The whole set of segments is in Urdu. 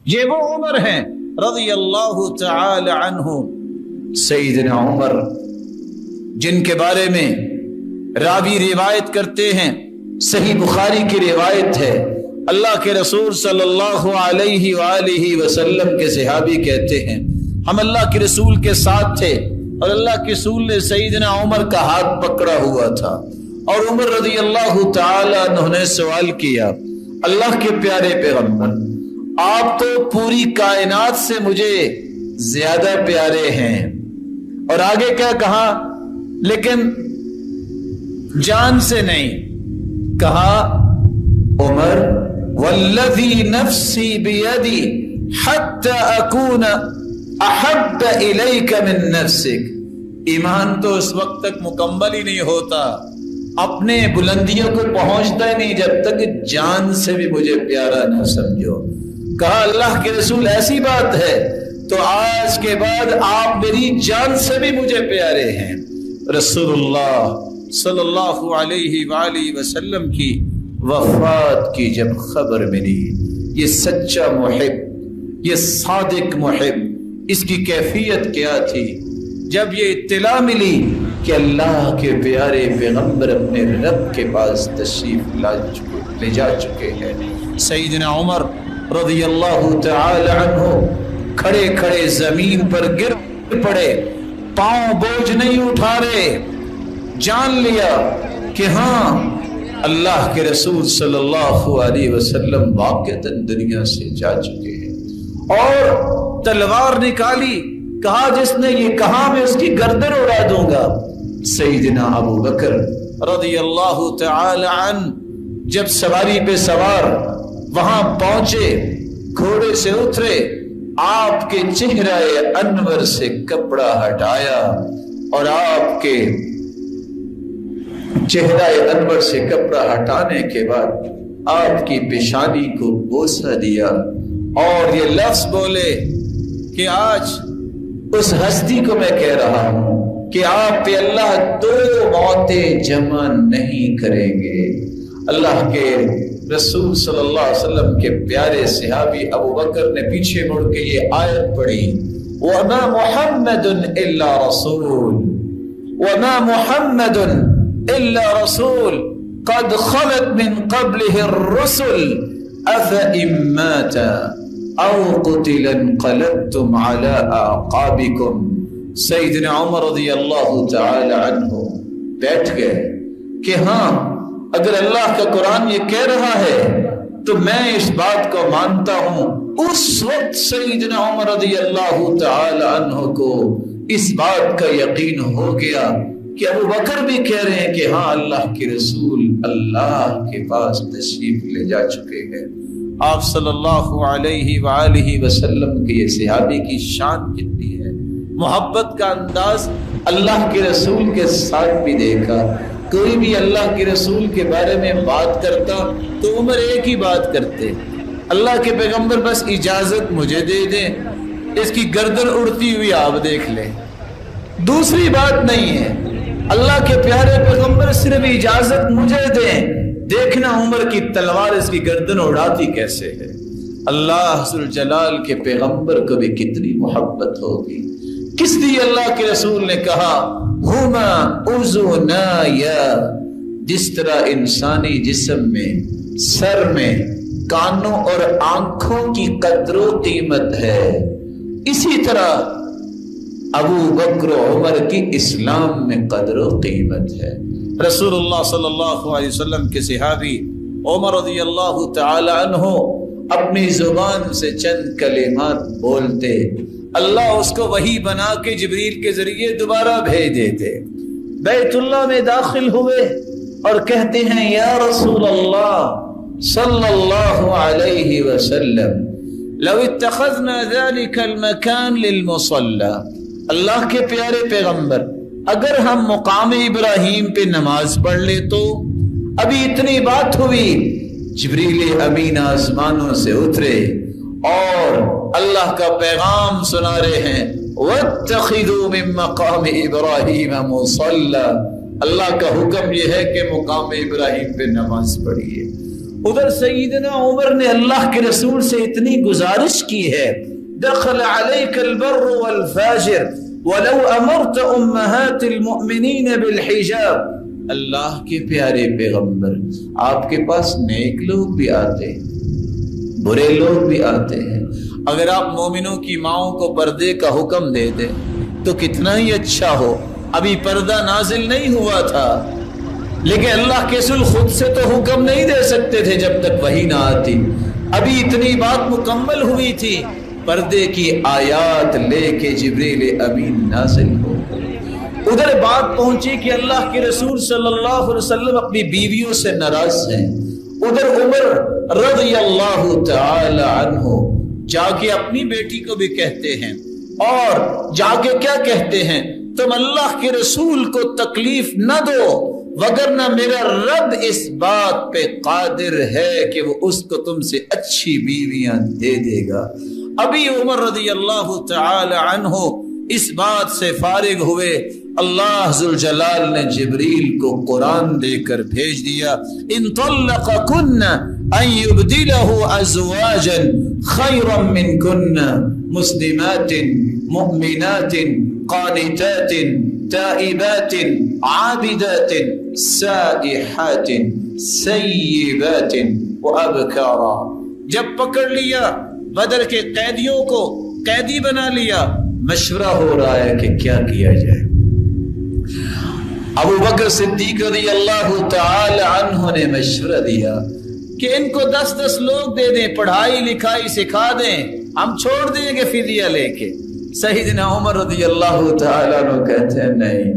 یہ وہ عمر ہیں رضی اللہ تعالی عنہ، سیدنا عمر جن کے بارے میں راوی روایت کرتے ہیں، صحیح بخاری کی روایت ہے، اللہ کے رسول صلی اللہ علیہ وآلہ وسلم کے صحابی کہتے ہیں ہم اللہ کے رسول کے ساتھ تھے اور اللہ کے رسول نے سیدنا عمر کا ہاتھ پکڑا ہوا تھا، اور عمر رضی اللہ تعالی عنہ نے سوال کیا، اللہ کے پیارے پیغمبر آپ تو پوری کائنات سے مجھے زیادہ پیارے ہیں، اور آگے کیا کہا، لیکن جان سے نہیں، کہا عمر والذی نفسی بیدی حتی اکون احب الیک من نفسک، ایمان تو اس وقت تک مکمل ہی نہیں ہوتا، اپنے بلندیوں کو پہنچتا ہی نہیں جب تک جان سے بھی مجھے پیارا نہ سمجھو۔ کہا اللہ کے رسول ایسی بات ہے تو آج کے بعد آپ میری جان سے بھی مجھے پیارے ہیں۔ رسول اللہ صلی اللہ علیہ وآلہ وسلم کی وفات کی جب خبر ملی، یہ سچا محب، یہ صادق محب، اس کی کیفیت کیا تھی؟ جب یہ اطلاع ملی کہ اللہ کے پیارے پیغمبر اپنے رب کے پاس تشریف لے جا چکے ہیں، سیدنا عمر رضی اللہ تعالی عنہ کھڑے کھڑے زمین پر گر پڑے، پاؤں بوجھ نہیں اٹھا رہے، جان لیا کہ ہاں اللہ کے رسول صلی اللہ علیہ وسلم واقعتاً دنیا سے جا چکے ہیں، اور تلوار نکالی، کہا جس نے یہ کہا میں اس کی گردن اڑا دوں گا۔ سیدنا ابو بکر رضی اللہ تعالی عنہ جب سواری پہ سوار وہاں پہنچے، گھوڑے سے اترے، آپ کے چہرہ انور سے کپڑا ہٹایا، اور آپ کے چہرہ انور سے کپڑا ہٹانے کے بعد آپ کی پیشانی کو بوسہ دیا، اور یہ لفظ بولے کہ آج اس ہستی کو میں کہہ رہا ہوں کہ آپ پہ اللہ دو موتیں جمع نہیں کریں گے۔ اللہ کے رسول صلی اللہ علیہ وسلم کے پیارے صحابی ابو بکر نے پیچھے مڑ کے یہ آیت پڑھی، وَمَا مُحَمَّدٌ إِلَّا رَسُولٌ وَمَا مُحَمَّدٌ إِلَّا رَسُولٌ قَدْ خَلَتْ مِن قَبْلِهِ الرُّسُلُ أَفَإِن مَّاتَ أَوْ قُتِلَ انقلبتم عَلَىٰ أَعْقَابِكُمْ۔ سیدنا عمر رضی اللہ تعالی عنہ بیٹھ گئے کہ ہاں اگر اللہ کا قرآن یہ کہہ رہا ہے تو میں اس بات کو مانتا ہوں۔ اس وقت سیدنا عمر رضی اللہ تعالی عنہ کو اس بات کا یقین ہو گیا کہ ابو بکر بھی کہہ رہے ہیں کہ ہاں اللہ کے رسول اللہ کے پاس تشریف لے جا چکے ہیں۔ آپ صلی اللہ علیہ وآلہ وسلم کے یہ صحابی کی شان کتنی ہے، محبت کا انداز اللہ کے رسول کے ساتھ بھی دیکھا۔ کوئی بھی اللہ کے رسول کے بارے میں بات کرتا تو عمر ایک ہی بات کرتے، اللہ کے پیغمبر بس اجازت مجھے دے دیں، اس کی گردن اڑتی ہوئی آپ دیکھ لیں، دوسری بات نہیں ہے۔ اللہ کے پیارے پیغمبر صرف اجازت مجھے دیں، دیکھنا عمر کی تلوار اس کی گردن اڑاتی کیسے ہے۔ اللہ ذوالجلال کے پیغمبر کو بھی کتنی محبت ہوگی، کس لیے اللہ کے رسول نے کہا ہما اذنایا، جس طرح انسانی جسم میں سر میں کانوں اور آنکھوں کی قدر و قیمت ہے، اسی طرح ابو بکر و عمر کی اسلام میں قدر و قیمت ہے۔ رسول اللہ صلی اللہ علیہ وسلم کے صحابی عمر رضی اللہ تعالی عنہ اپنی زبان سے چند کلمات بولتے، اللہ اس کو وحی بنا کے جبریل کے ذریعے دوبارہ بھیج دیتے۔ بیت اللہ میں داخل ہوئے اور کہتے ہیں یا رسول اللہ صلی اللہ علیہ وسلم لو اتخذنا ذلك المكان للمصلى، اللہ کے پیارے پیغمبر اگر ہم مقام ابراہیم پہ نماز پڑھ لے تو، ابھی اتنی بات ہوئی، جبریل امین آسمانوں سے اترے اور اللہ کا پیغام سنا رہے ہیں وَاتَّخِذُوا مِن مَّقَامِ إِبْرَاهِيمَ مُصَلًّى، اللہ کا حکم یہ ہے کہ مقام ابراہیم پہ نماز پڑھیے۔ ادھر سیدنا عمر نے اللہ کے رسول سے اتنی گزارش کی ہے، دخل علیک البر والفاجر ولو امرت امہات المؤمنین بالحجاب، اللہ کے پیارے پیغمبر آپ کے پاس نیک لوگ بھی آتے ہیں، برے لوگ بھی آتے ہیں، اگر آپ مومنوں کی ماؤں کو پردے کا حکم دے دیں تو کتنا ہی اچھا ہو۔ ابھی پردہ نازل نہیں ہوا تھا، لیکن اللہ کے رسول خود سے تو حکم نہیں دے سکتے تھے جب تک وحی نہ آتی، ابھی اتنی بات مکمل ہوئی تھی، پردے کی آیات لے کے جبریل امین نازل ہو۔ ادھر بات پہنچی کہ اللہ کے رسول صلی اللہ علیہ وسلم اپنی بیویوں سے ناراض ہیں، ادھر عمر رضی اللہ تعالی عنہ جا کے اپنی بیٹی کو بھی کہتے ہیں، اور جا کے کیا کہتے ہیں، تم اللہ کے رسول کو تکلیف نہ دو، وگرنہ میرا رب اس بات پہ قادر ہے کہ وہ اس کو تم سے اچھی بیویاں دے دے گا۔ ابھی عمر رضی اللہ تعالی عنہ اس بات سے فارغ ہوئے، اللہ ذوالجلال نے جبریل کو قرآن دے کر بھیج دیا، ان طلقکن ان یبدلہ ازواجا خیرا منکن مسلمات مؤمنات قانتات تائبات عابدات سائحات سیبات وابکارا۔ جب پکڑ لیا بدر کے قیدیوں کو، قیدی بنا لیا، مشورہ ہو رہا ہے کہ کیا کیا جائے۔ ابو بکر صدیق رضی اللہ تعالی عنہ نے مشورہ دیا کہ ان کو 10 لوگ دے دیں، پڑھائی لکھائی سکھا دیں، ہم چھوڑ دیں گے فدیہ لے کے۔ سیدنا عمر رضی اللہ تعالی عنہ کہتے ہیں نہیں،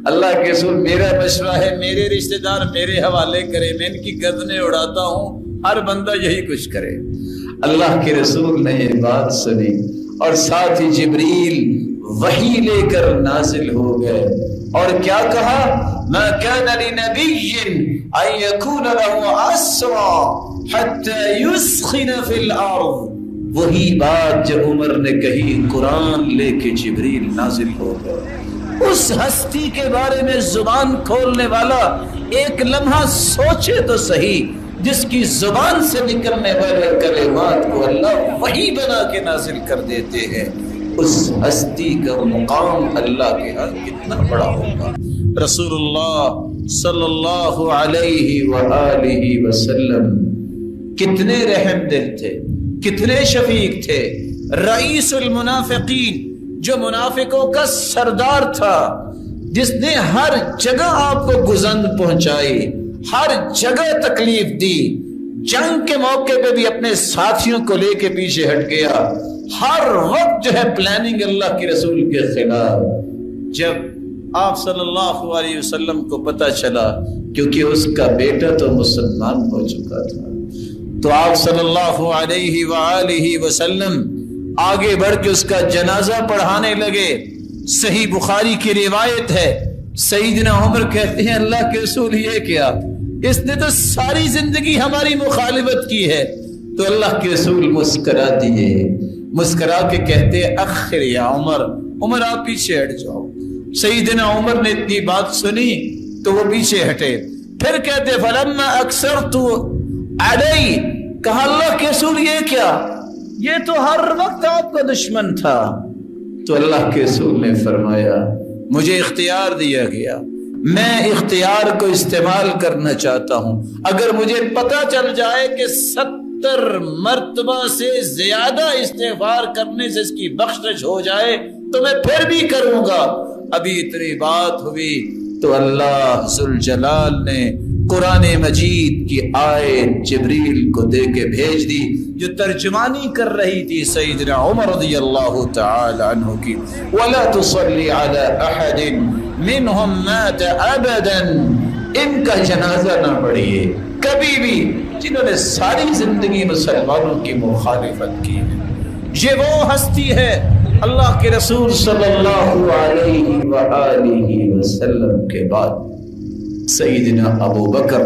اللہ کے رسول میرا مشورہ ہے، میرے رشتہ دار میرے حوالے کرے، میں ان کی گردنیں اڑاتا ہوں، ہر بندہ یہی کچھ کرے۔ اللہ کے رسول نے یہ بات سنی اور ساتھ ہی جبریل وحی لے کر نازل ہو گئے، اور کیا کہا، ما كان لنبي ان يكون له اسرى حتى يسخن في الارض۔ وہی بات جب عمر نے کہی، قرآن لے کے جبریل نازل ہو گئے۔ اس ہستی کے بارے میں زبان کھولنے والا ایک لمحہ سوچے تو صحیح، جس کی زبان سے نکلنے والے کلمات کو اللہ وحی بنا کے نازل کر دیتے ہیں، اس ہستی کا مقام اللہ کے ہاں کتنا بڑا ہوگا۔ رسول اللہ صلی اللہ علیہ وآلہ وسلم کتنے رحم دل تھے، کتنے شفیق تھے۔ رئیس المنافقین، جو منافقوں کا سردار تھا، جس نے ہر جگہ آپ کو گزند پہنچائی، ہر جگہ تکلیف دی، جنگ کے موقع پہ بھی اپنے ساتھیوں کو لے کے پیچھے ہٹ گیا، ہر وقت جو ہے پلاننگ اللہ کے رسول کے خلاف۔ جب آپ صلی اللہ علیہ وسلم کو پتہ چلا، کیونکہ اس کا بیٹا تو مسلمان ہو چکا تھا، تو آپ صلی اللہ علیہ وآلہ وسلم آگے بڑھ کے اس کا جنازہ پڑھانے لگے۔ صحیح بخاری کی روایت ہے، سیدنا عمر کہتے ہیں اللہ کے رسول یہ کیا، اس نے تو ساری زندگی ہماری مخالفت کی ہے۔ تو اللہ کے رسول مسکرا دیے، مسکرا کے کہتے اخر یا عمر، عمر آپ پیچھے ہٹ جاؤ۔ سیدنا عمر نے اتنی بات سنی تو وہ پیچھے ہٹے، پھر کہتے فلما اکثرت علی، کہا اللہ کے رسول یہ کیا، یہ تو ہر وقت آپ کا دشمن تھا۔ تو اللہ کے رسول نے فرمایا مجھے اختیار دیا گیا، میں اختیار کو استعمال کرنا چاہتا ہوں، اگر مجھے پتہ چل جائے کہ 70 مرتبہ سے زیادہ استغفار کرنے سے اس کی بخشش ہو جائے تو میں پھر بھی کروں گا۔ ابھی اتنی بات ہوئی تو اللہ ذوالجلال نے قرآن مجید کی آیت جبریل کو دے کے بھیج دی، جو ترجمانی کر رہی تھی سیدنا عمر رضی اللہ تعالی عنہ کی، وَلَا تُصَلِّ عَلَىٰ أَحَدٍ مِّنْهُمْ مَاتَ أَبَدًا، ان کا جنازہ نہ پڑھیے کبھی بھی جنہوں نے ساری زندگی مسلمانوں کی مخالفت کی ہے۔ یہ وہ ہستی ہے اللہ کے رسول صلی اللہ علیہ وآلہ وسلم کے بعد سیدنا ابو بکر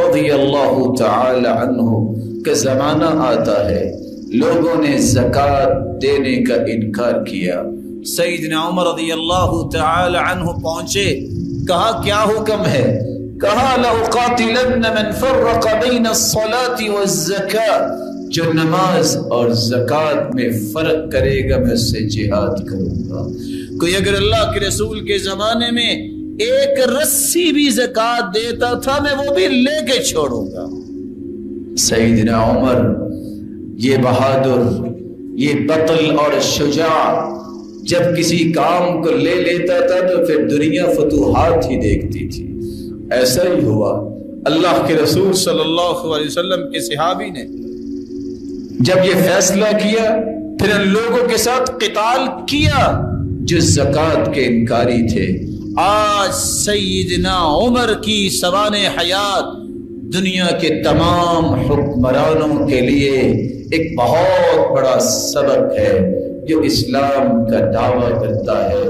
رضی اللہ تعالی عنہ کا زمانہ آتا ہے، لوگوں نے زکوٰۃ دینے کا انکار کیا۔ سیدنا عمر رضی اللہ تعالی عنہ پہنچے، کہا کیا حکم ہے؟ کہا لأقاتلن من فرق بین الصلاة والزکاة، جو نماز اور زکوٰۃ میں فرق کرے گا میں اس سے جہاد کروں گا۔ کوئی اگر اللہ کے رسول کے زمانے میں ایک رسی بھی زکوٰۃ دیتا تھا میں وہ بھی لے کے چھوڑوں گا۔ سیدنا عمر یہ بہادر، یہ بطل اور شجاع جب کسی کام کو لے لیتا تھا تو پھر دنیا فتوحات ہی دیکھتی تھی۔ ایسا ہی ہوا، اللہ کے رسول صلی اللہ علیہ وسلم کے صحابی نے جب یہ فیصلہ کیا پھر ان لوگوں کے ساتھ قتال کیا جو زکوٰۃ کے انکاری تھے۔ آج سیدنا عمر کی سوان حیات دنیا کے تمام حکمرانوں کے لیے ایک بہت بڑا سبق ہے جو اسلام کا دعویٰ کرتا ہے